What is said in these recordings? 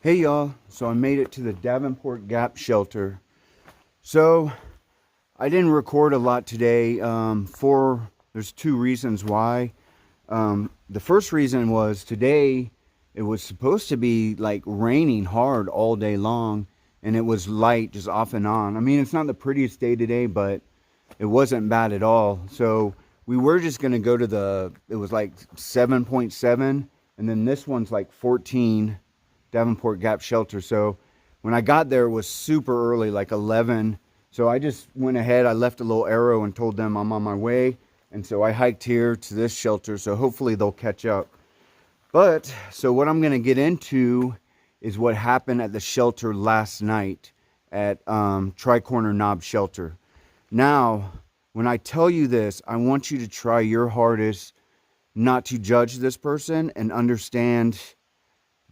Hey y'all, so I made it to the Davenport Gap shelter. So I didn't record a lot today. There's two reasons why. The first reason was today it was supposed to be like raining hard all day long, and it was light just off and on. I mean, it's not the prettiest day today, but it wasn't bad at all. So we were just gonna go to it was like 7.7, and then this one's like 14. Davenport Gap shelter. So when I got there, it was super early, like 11. So I just went ahead. I left a little arrow and told them I'm on my way. And so I hiked here to this shelter. So hopefully they'll catch up. But so what I'm going to get into is what happened at the shelter last night at Tri-Corner Knob Shelter. Now, when I tell you this, I want you to try your hardest not to judge this person and understand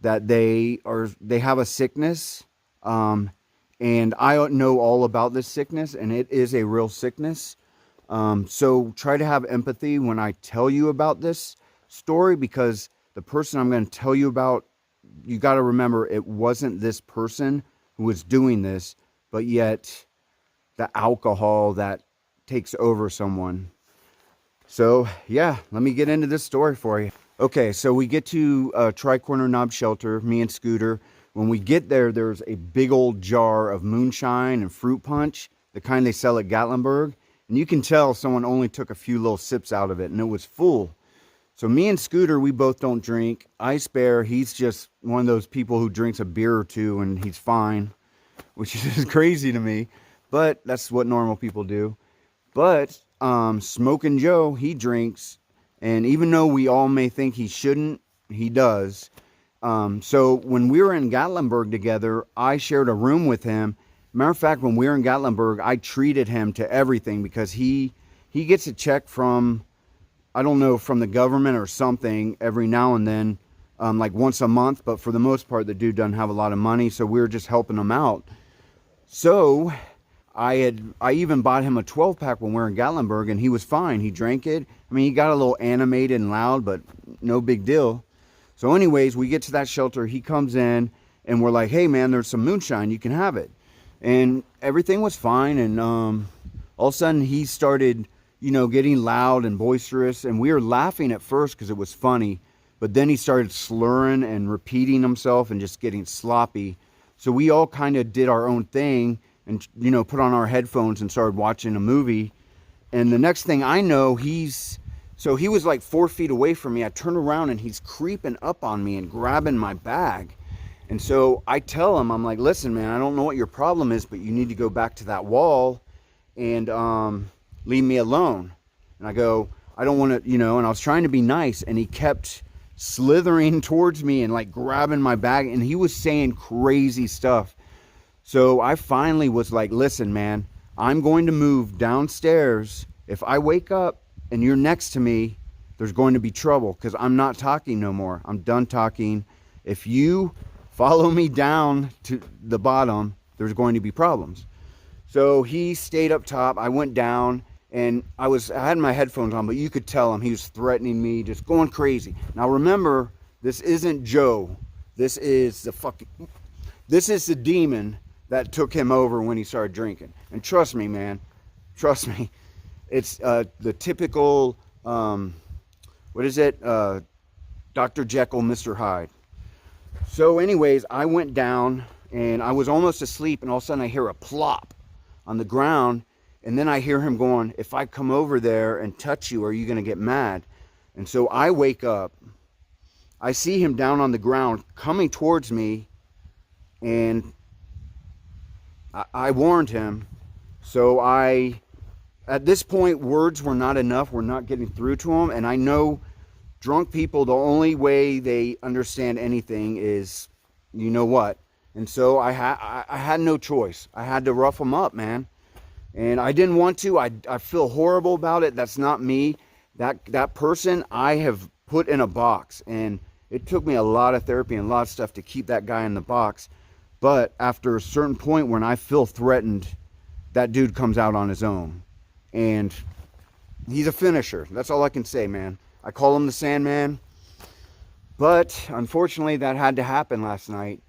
that they have a sickness, and I know all about this sickness, and it is a real sickness. So try to have empathy when I tell you about this story, because the person I'm going to tell you about, you got to remember, it wasn't this person who was doing this, but yet the alcohol that takes over someone. So yeah, let me get into this story for you. Okay, so we get to Tri-Corner Knob Shelter, me and Scooter. When we get there, there's a big old jar of moonshine and fruit punch, the kind they sell at Gatlinburg. And you can tell someone only took a few little sips out of it, and it was full. So me and Scooter, we both don't drink. Ice Bear, he's just one of those people who drinks a beer or two and he's fine, which is crazy to me. But that's what normal people do. But Smokin' Joe, he drinks. And even though we all may think he shouldn't, he does. So when we were in Gatlinburg together, I shared a room with him. Matter of fact, when we were in Gatlinburg, I treated him to everything because he gets a check from, I don't know, from the government or something every now and then, like once a month. But for the most part, the dude doesn't have a lot of money, so we were just helping him out. So I even bought him a 12-pack when we were in Gatlinburg, and he was fine. He drank it. I mean, he got a little animated and loud, but no big deal. So anyways, we get to that shelter. He comes in, and we're like, hey, man, there's some moonshine. You can have it. And everything was fine. And all of a sudden, he started, getting loud and boisterous. And we were laughing at first because it was funny. But then he started slurring and repeating himself and just getting sloppy. So we all kind of did our own thing and, put on our headphones and started watching a movie. And the next thing I know, he was like 4 feet away from me. I turn around and he's creeping up on me and grabbing my bag. And so I tell him, I'm like, listen, man, I don't know what your problem is, but you need to go back to that wall and leave me alone. And I go, I don't want to, and I was trying to be nice, and he kept slithering towards me and like grabbing my bag, and he was saying crazy stuff. So I finally was like, listen, man, I'm going to move downstairs. If I wake up and you're next to me, there's going to be trouble, because I'm not talking no more. I'm done talking. If you follow me down to the bottom, there's going to be problems. So he stayed up top. I went down, and I had my headphones on, but you could tell him he was threatening me, just going crazy. Now remember, this isn't Joe. This is the demon that took him over when he started drinking. And trust me, man, trust me, it's the typical, Dr. Jekyll, Mr. Hyde. So anyways, I went down, and I was almost asleep, and all of a sudden I hear a plop on the ground, and then I hear him going, if I come over there and touch you, are you going to get mad? And so I wake up, I see him down on the ground coming towards me, and I warned him. So at this point, words were not enough. We're not getting through to him. And I know drunk people, the only way they understand anything is, you know what. And so I had no choice. I had to rough him up, man. And I didn't want to. I feel horrible about it. That's not me. That person I have put in a box. And it took me a lot of therapy and a lot of stuff to keep that guy in the box. But after a certain point when I feel threatened, that dude comes out on his own. And he's a finisher. That's all I can say, man. I call him the Sandman. But unfortunately, that had to happen last night.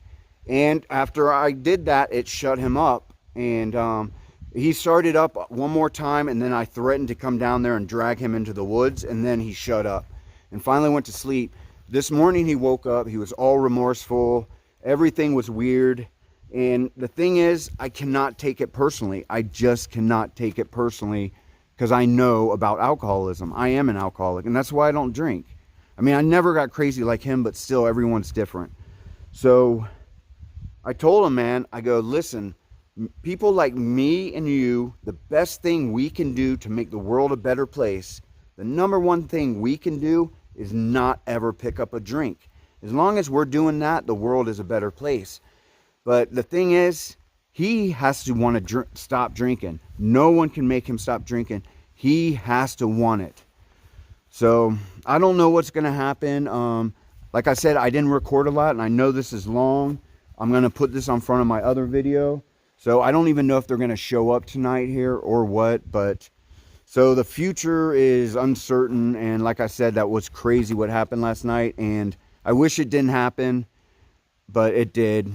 And after I did that, it shut him up. And he started up one more time, and then I threatened to come down there and drag him into the woods, and then he shut up and finally went to sleep. This morning he woke up, he was all remorseful, everything was weird. And the thing is, I cannot take it personally. I just cannot take it personally because I know about alcoholism. I am an alcoholic, and that's why I don't drink. I mean, I never got crazy like him, but still everyone's different. So I told him, man, I go, listen, people like me and you, the best thing we can do to make the world a better place, the number one thing we can do is not ever pick up a drink. As long as we're doing that, the world is a better place. But the thing is, he has to want to stop drinking. No one can make him stop drinking. He has to want it. So I don't know what's going to happen. Like I said, I didn't record a lot, and I know this is long. I'm going to put this on front of my other video. So I don't even know if they're going to show up tonight here or what. But so the future is uncertain. And like I said, that was crazy what happened last night. And I wish it didn't happen, but it did.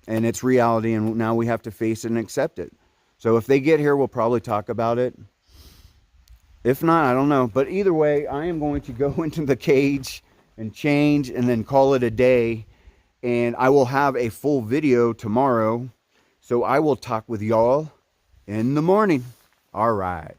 And it's reality, and now we have to face it and accept it. So if they get here, we'll probably talk about it. If not, I don't know. But either way, I am going to go into the cage and change and then call it a day. And I will have a full video tomorrow. So I will talk with y'all in the morning. All right.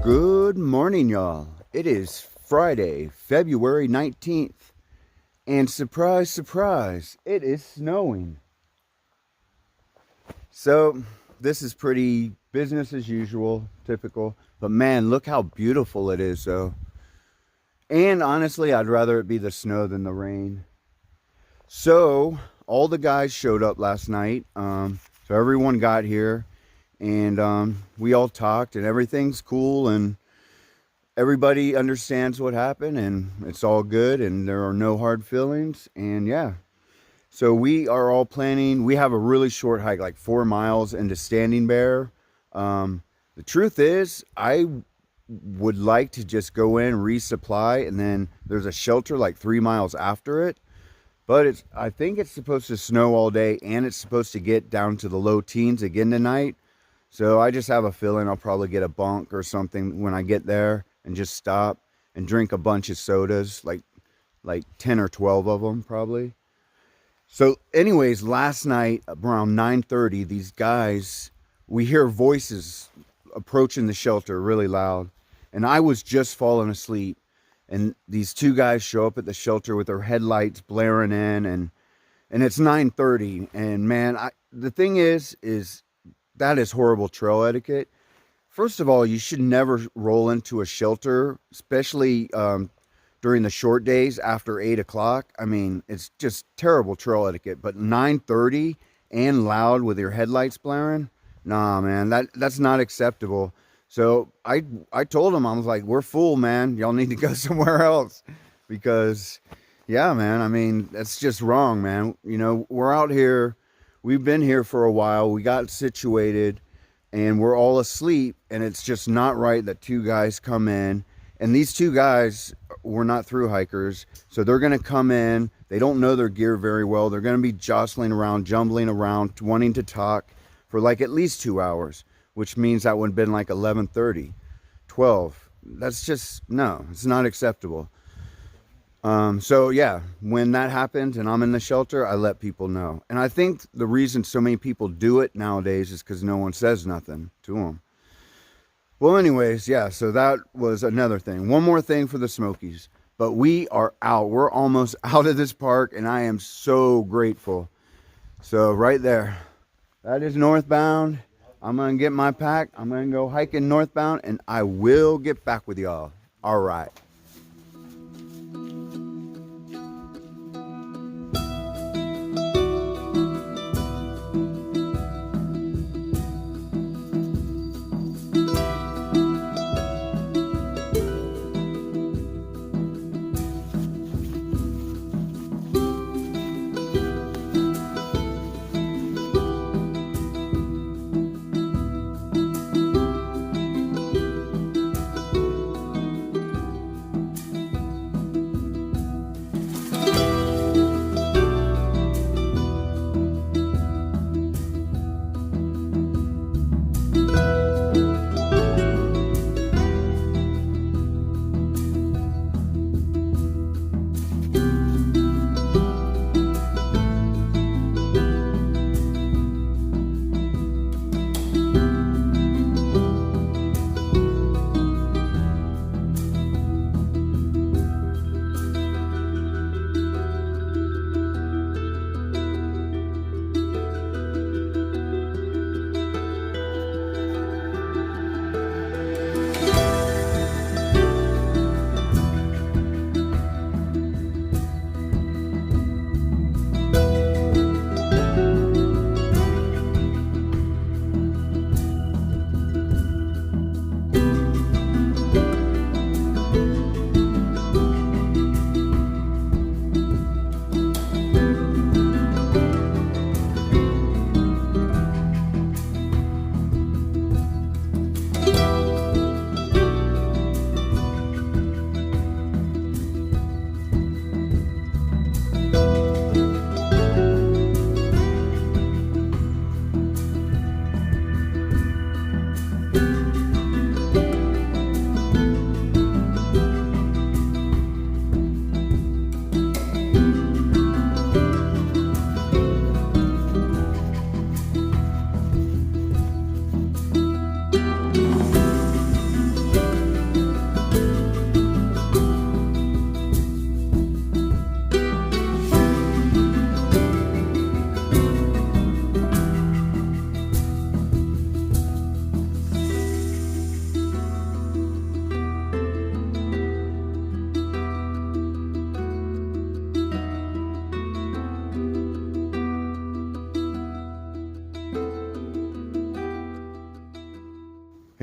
Good morning, y'all. It is Friday, February 19th. And surprise, surprise, it is snowing. So this is pretty business as usual, typical. But man, look how beautiful it is, though. And honestly, I'd rather it be the snow than the rain. So all the guys showed up last night. So everyone got here. And we all talked, and everything's cool, and everybody understands what happened, and it's all good, and there are no hard feelings. And yeah, so we are all planning. We have a really short hike, like 4 miles into Standing Bear. The truth is, I would like to just go in, resupply, and then there's a shelter like 3 miles after it. But I think it's supposed to snow all day, and it's supposed to get down to the low teens again tonight. So I just have a feeling I'll probably get a bunk or something when I get there and just stop and drink a bunch of sodas, like 10 or 12 of them probably. So anyways, last night around 9:30, these guys, we hear voices approaching the shelter really loud. And I was just falling asleep. And these two guys show up at the shelter with their headlights blaring in. And it's 9:30. And man, the thing is that is horrible trail etiquette. First of all, you should never roll into a shelter, especially during the short days after 8 o'clock. I mean, it's just terrible trail etiquette. But 9:30 and loud with your headlights blaring? Nah, man, that's not acceptable. So I told them, I was like, we're full, man. Y'all need to go somewhere else. Because, yeah, man, I mean, that's just wrong, man. You know, we're out here. We've been here for a while. We got situated, and we're all asleep, and it's just not right that two guys come in. And these two guys were not through hikers, so they're going to come in. They don't know their gear very well. They're going to be jostling around, jumbling around, wanting to talk for like at least 2 hours, which means that would have been like 11:30, 12. That's just, no, it's not acceptable. So yeah, when that happens and I'm in the shelter, I let people know. And I think the reason so many people do it nowadays is because no one says nothing to them. Well, anyways, yeah, so that was another thing. One more thing for the Smokies. But we are out. We're almost out of this park, and I am so grateful. So right there, that is northbound. I'm going to get my pack. I'm going to go hiking northbound, and I will get back with y'all. All right.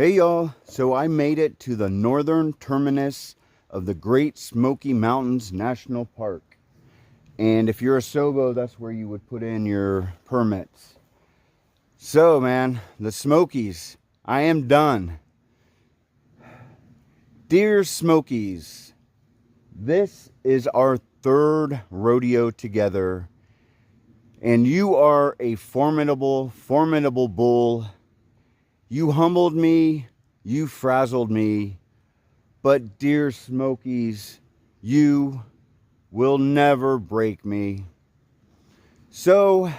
Hey y'all, so I made it to the northern terminus of the Great Smoky Mountains National Park. And if you're a SOBO, that's where you would put in your permits. So man, the Smokies, I am done. Dear Smokies, this is our third rodeo together. And you are a formidable bull. You humbled me, you frazzled me, but dear Smokies, you will never break me. So,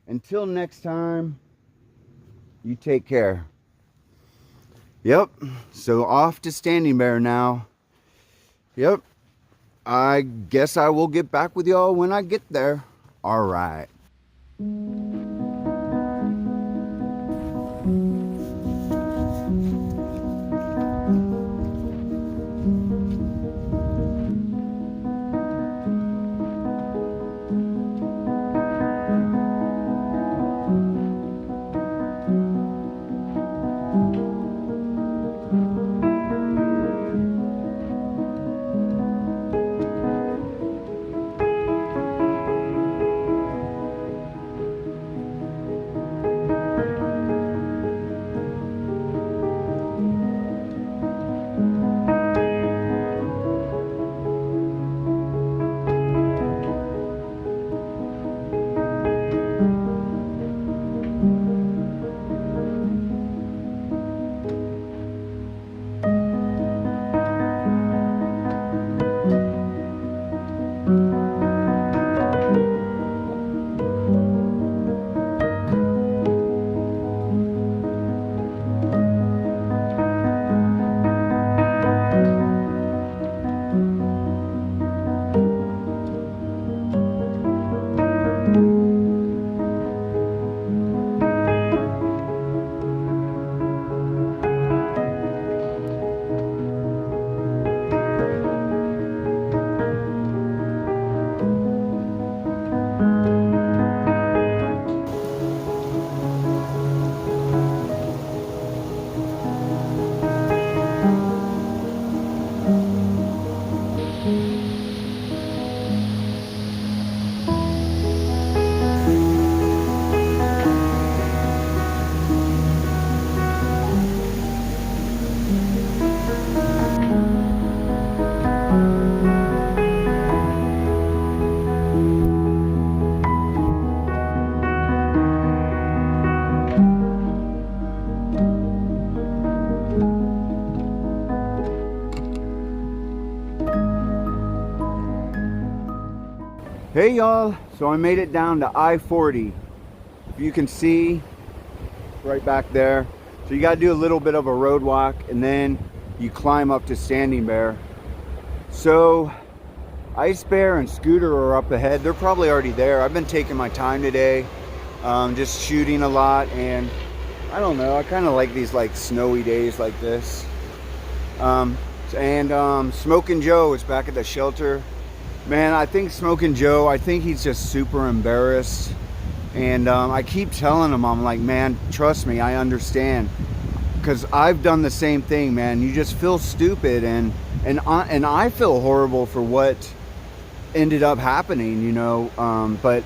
until next time, you take care. Yep, so off to Standing Bear now. Yep, I guess I will get back with y'all when I get there. All right. Hey y'all, so I made it down to I-40. If you can see right back there. So you got to do a little bit of a road walk and then you climb up to Standing Bear. So Ice Bear and Scooter are up ahead. They're probably already there. I've been taking my time today, just shooting a lot, and I don't know, I kind of like these like snowy days like this. Smoking Joe is back at the shelter. Man, I think Smoking Joe, I think he's just super embarrassed. And I keep telling him, I'm like, man, trust me, I understand. Because I've done the same thing, man. You just feel stupid, and I feel horrible for what ended up happening, you know. But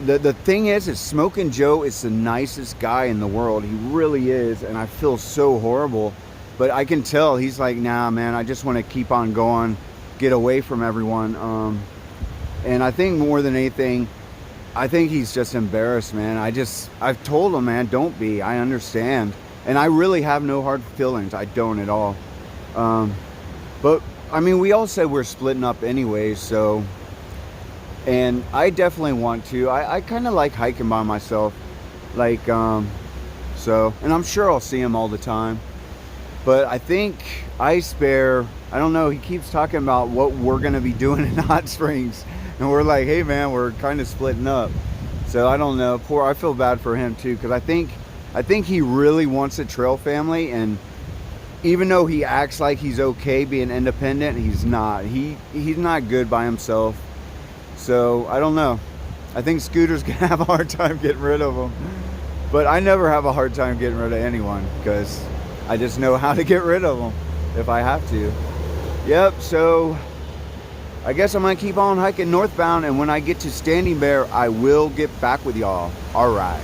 the thing is Smoking Joe is the nicest guy in the world. He really is, and I feel so horrible. But I can tell he's like, nah, man, I just want to keep on going, get away from everyone. And I think more than anything, I think he's just embarrassed, man. I've told him, man, don't be. I understand. And I really have no hard feelings. I don't at all. But, I mean, we all said we're splitting up anyways, so. And I definitely want to. I kind of like hiking by myself. Like, so. And I'm sure I'll see him all the time. But I think Ice Bear, I don't know, he keeps talking about what we're going to be doing in Hot Springs. And we're like, hey, man, we're kind of splitting up. So I don't know. I feel bad for him, too, because I think he really wants a trail family. And even though he acts like he's okay being independent, he's not. He's not good by himself. So I don't know. I think Scooter's going to have a hard time getting rid of him. But I never have a hard time getting rid of anyone because I just know how to get rid of them if I have to. Yep, so I guess I'm going to keep on hiking northbound, and when I get to Standing Bear, I will get back with y'all. All right.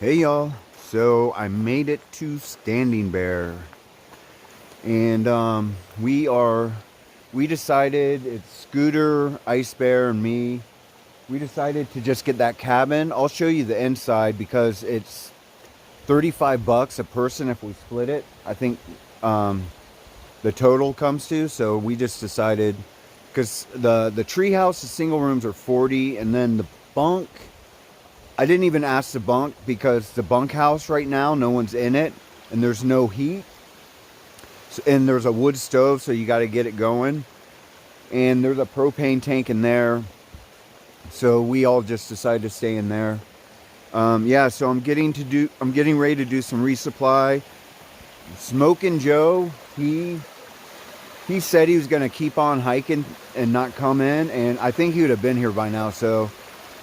Hey y'all, so I made it to Standing Bear, and we decided, it's Scooter, Ice Bear, and me. We decided to just get that cabin. I'll show you the inside because it's $35 a person if we split it. I think the total comes to, so we just decided, because the treehouse, the single rooms are $40, and then the bunk, I didn't even ask the bunk because the bunkhouse right now, no one's in it, and there's no heat. So, and there's a wood stove, so you got to get it going. And there's a propane tank in there. So we all just decided to stay in there. Yeah, so I'm getting ready to do some resupply. Smoking Joe, he said he was going to keep on hiking and not come in, and I think he would have been here by now. So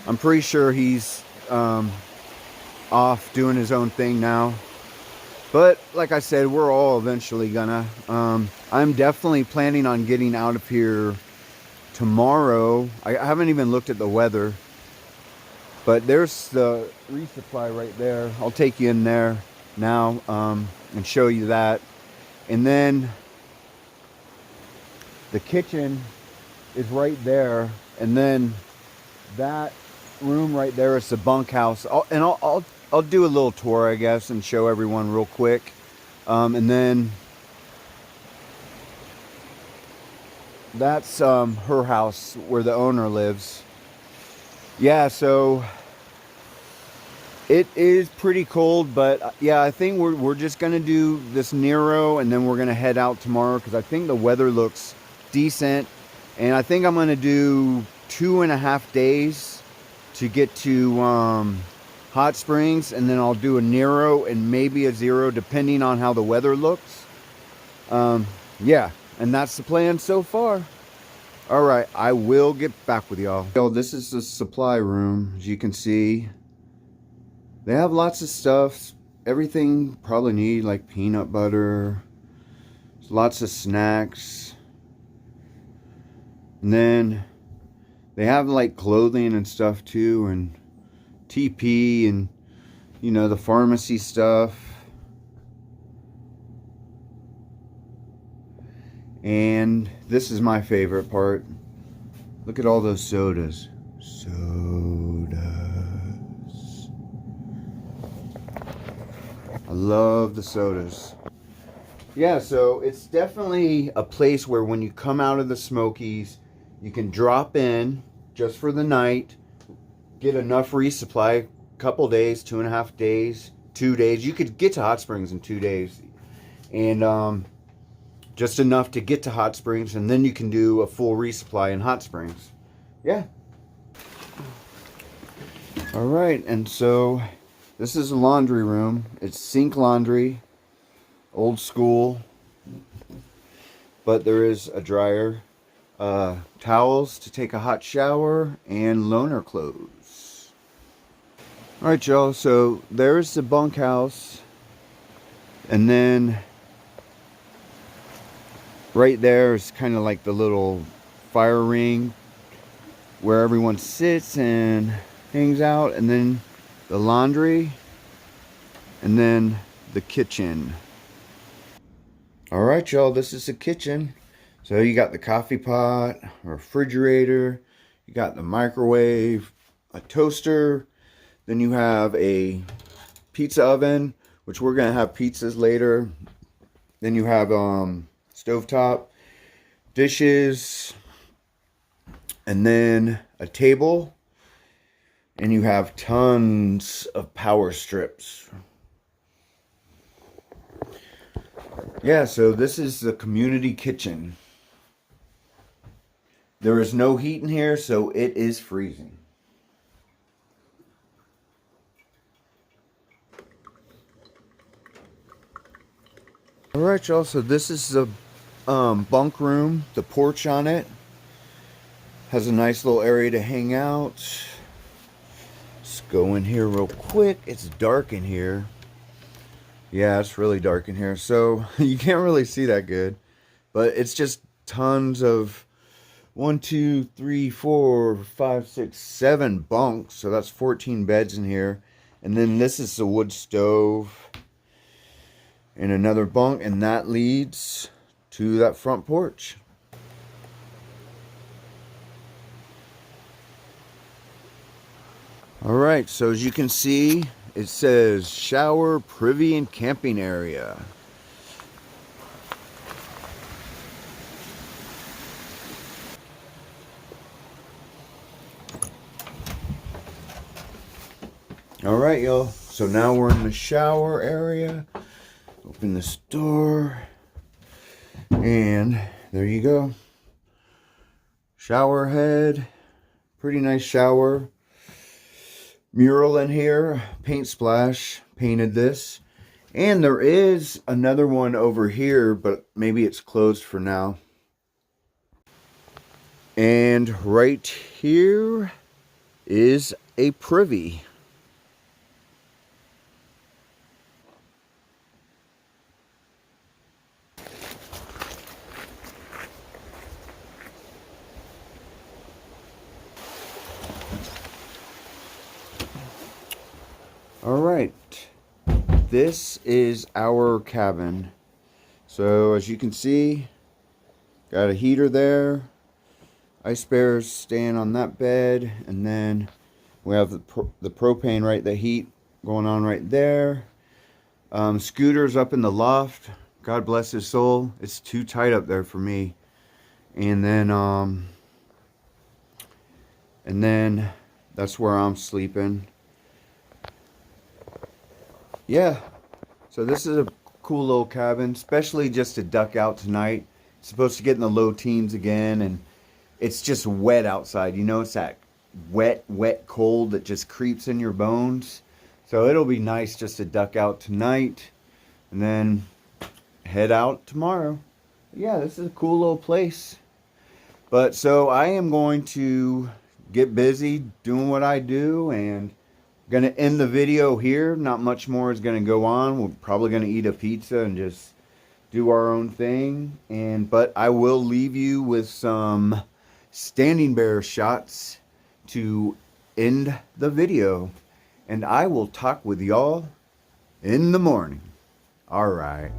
I'm pretty sure he's off doing his own thing now. But like I said, we're all eventually gonna. I'm definitely planning on getting out of here tomorrow. I haven't even looked at the weather, but there's the resupply right there. I'll take you in there now and show you that. And then the kitchen is right there, and then that room right there is the bunkhouse. I'll do a little tour, I guess, and show everyone real quick. And then that's her house where the owner lives. Yeah, so it is pretty cold, but yeah, I think we're just gonna do this Nero, and then we're gonna head out tomorrow because I think the weather looks decent, and I think I'm gonna do 2.5 days to get to Hot Springs, and then I'll do a Nero and maybe a Zero depending on how the weather looks. Yeah, and that's the plan so far. All right, I will get back with y'all. So this is the supply room, as you can see. They have lots of stuff, everything probably need, like peanut butter, lots of snacks. And then they have like clothing and stuff too, and TP, and you know, the pharmacy stuff. And this is my favorite part. Look at all those sodas. I love the sodas. Yeah, so it's definitely a place where when you come out of the Smokies, you can drop in just for the night, get enough resupply, couple days, 2.5 days, 2 days. You could get to Hot Springs in 2 days. And just enough to get to Hot Springs, and then you can do a full resupply in Hot Springs. Yeah. All right, and so this is a laundry room. It's sink laundry, old school, but there is a dryer, towels to take a hot shower, and loaner clothes. All right, y'all, so there's the bunkhouse, and then right there is kind of like the little fire ring where everyone sits and hangs out, and then the laundry, and then the kitchen. All right, y'all, this is the kitchen. So you got the coffee pot, a refrigerator, you got the microwave, a toaster, then you have a pizza oven, which we're gonna have pizzas later. Then you have stovetop, dishes, and then a table, and you have tons of power strips. Yeah, so this is the community kitchen. There is no heat in here, so it is freezing. All right, y'all, so this is the bunk room, the porch on it. Has a nice little area to hang out. Let's go in here real quick. It's dark in here. Yeah, it's really dark in here. So you can't really see that good. But it's just tons of 1, 2, 3, 4, 5, 6, 7 bunks. So that's 14 beds in here. And then this is the wood stove. And another bunk. And that leads to that front porch. Alright, so as you can see, it says shower, privy, and camping area. Alright, y'all, so now we're in the shower area. Open this door, and there you go. Shower head, pretty nice shower. Mural in here, paint splash, painted this. And there is another one over here, but maybe it's closed for now. And right here is a privy. Alright, this is our cabin. So as you can see, got a heater there, ice bears staying on that bed, and then we have the propane, right, the heat going on right there. Scooter's up in the loft, God bless his soul, it's too tight up there for me. And then that's where I'm sleeping. Yeah, so this is a cool little cabin, especially just to duck out tonight. It's supposed to get in the low teens again, and it's just wet outside. You know, it's that wet cold that just creeps in your bones. So it'll be nice just to duck out tonight and then head out tomorrow. Yeah, this is a cool little place. But so I am going to get busy doing what I do, and going to end the video here. Not much more is going to go on. We're probably going to eat a pizza and just do our own thing. But I will leave you with some standing bear shots to end the video. And I will talk with y'all in the morning. All right.